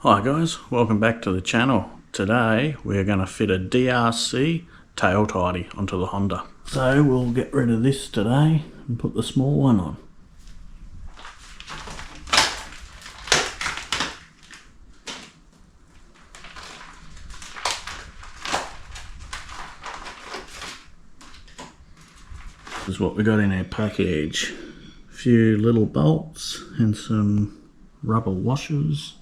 Hi guys, welcome back to the channel. Today we're going to fit a DRC Tail Tidy onto the Honda. So we'll get rid of this today and put the small one on. This is what we got in our package. A few little bolts and some rubber washers,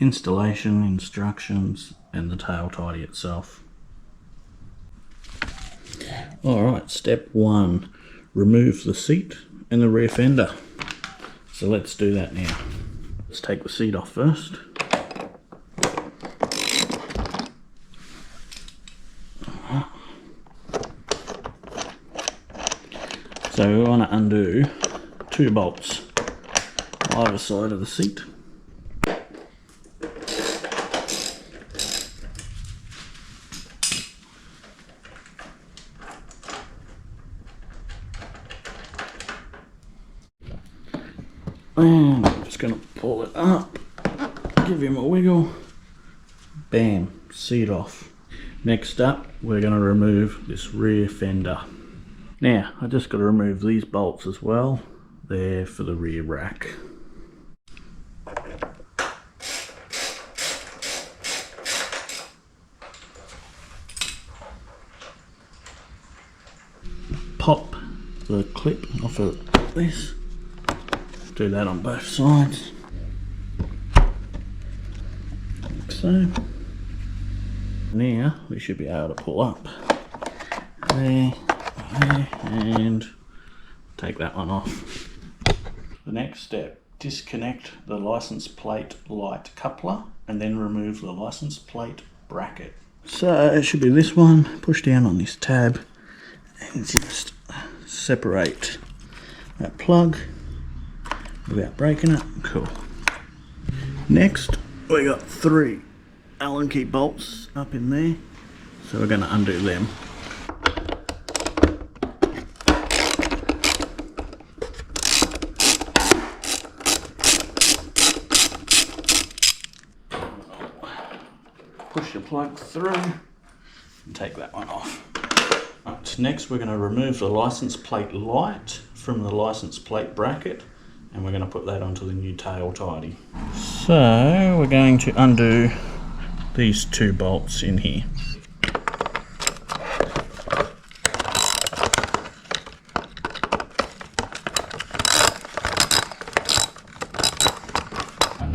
installation instructions, and the tail tidy itself. Alright, step one, remove the seat and the rear fender. So let's do that now. Let's take the seat off first. So we want to undo two bolts either side of the seat. And I'm just going to pull it up, give him a wiggle, bam, seat off. Next up, we're going to remove this rear fender. Now, I just got to remove these bolts as well. They're for the rear rack. Pop the clip off of this. Do that on both sides, like so. Now we should be able to pull up there, and take that one off. The next step, disconnect the license plate light coupler and then remove the license plate bracket. So it should be this one. Push down on this tab and just separate that plug without breaking it. Cool. Next, we got 3 Allen key bolts up in there, so we're going to undo them. Push your plug through and take that one off. Right, next we're going to remove the license plate light from the license plate bracket, and we're going to put that onto the new tail tidy. So we're going to undo these 2 bolts in here.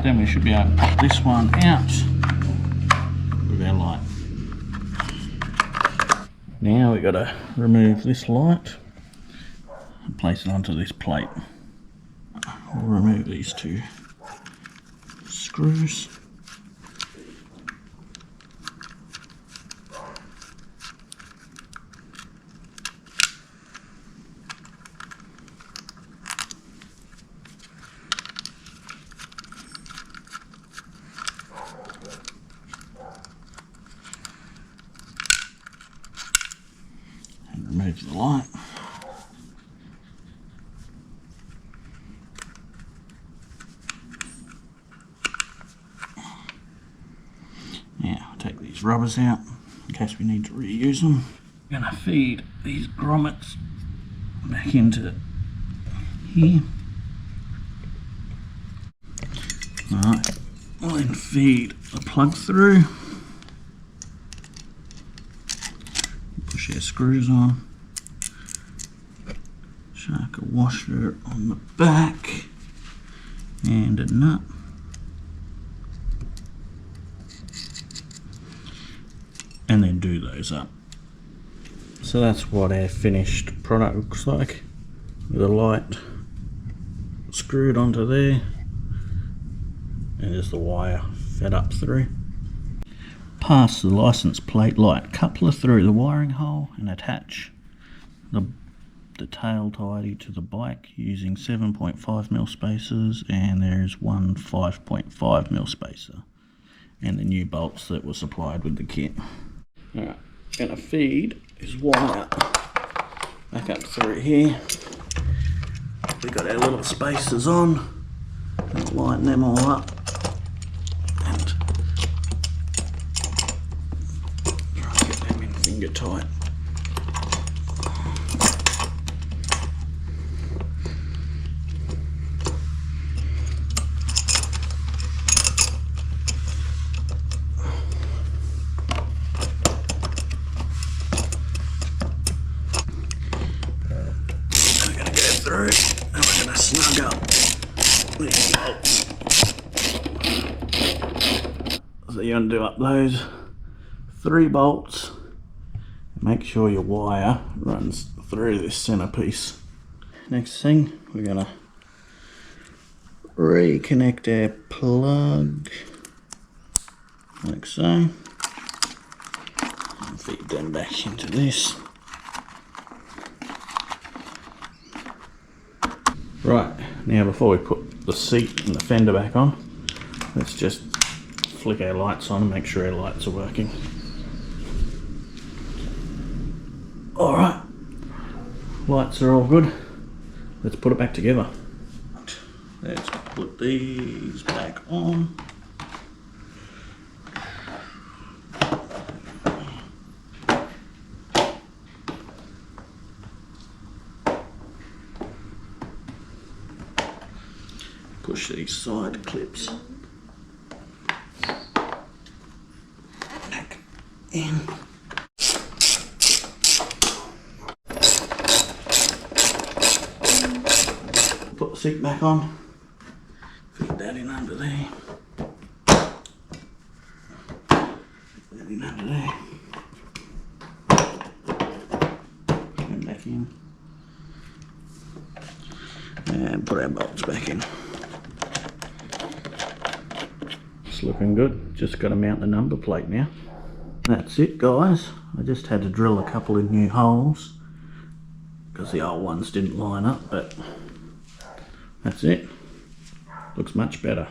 Then we should be able to pop this one out with our light. Now we've got to remove this light and place it onto this plate. We'll remove these 2 screws. And remove the light. Now, take these rubbers out in case we need to reuse them. I'm going to feed these grommets back into here. Alright, we'll then feed the plug through. Push our screws on. Shark a washer on the back and a nut. And then do those up. So that's what our finished product looks like, with the light screwed onto there, and there's the wire fed up through. Pass the license plate light coupler through the wiring hole and attach the tail tidy to the bike using 7.5mm spacers, and there's one 5.5mm spacer, and the new bolts that were supplied with the kit. Alright, going to feed this wire back up through here. We've got our little spacers on, and line them all up. finger tight. We're going to go through and we're going to snug up these bolts. So you're going to do up those 3 bolts. Make sure your wire runs through this centerpiece. Next thing, we're going to reconnect our plug like so, and feed them back into this. Right, now before we put the seat and the fender back on, let's just flick our lights on and make sure our lights are working. Alright, lights are all good. Let's put it back together. Let's put these back on. Push these side clips back in. Put the seat back on. Fit that in under there. Fit that in under there. Put them back in. And put our bolts back in. It's looking good. Just got to mount the number plate now. That's it, guys. I just had to drill a couple of new holes because the old ones didn't line up, but that's it. Looks much better.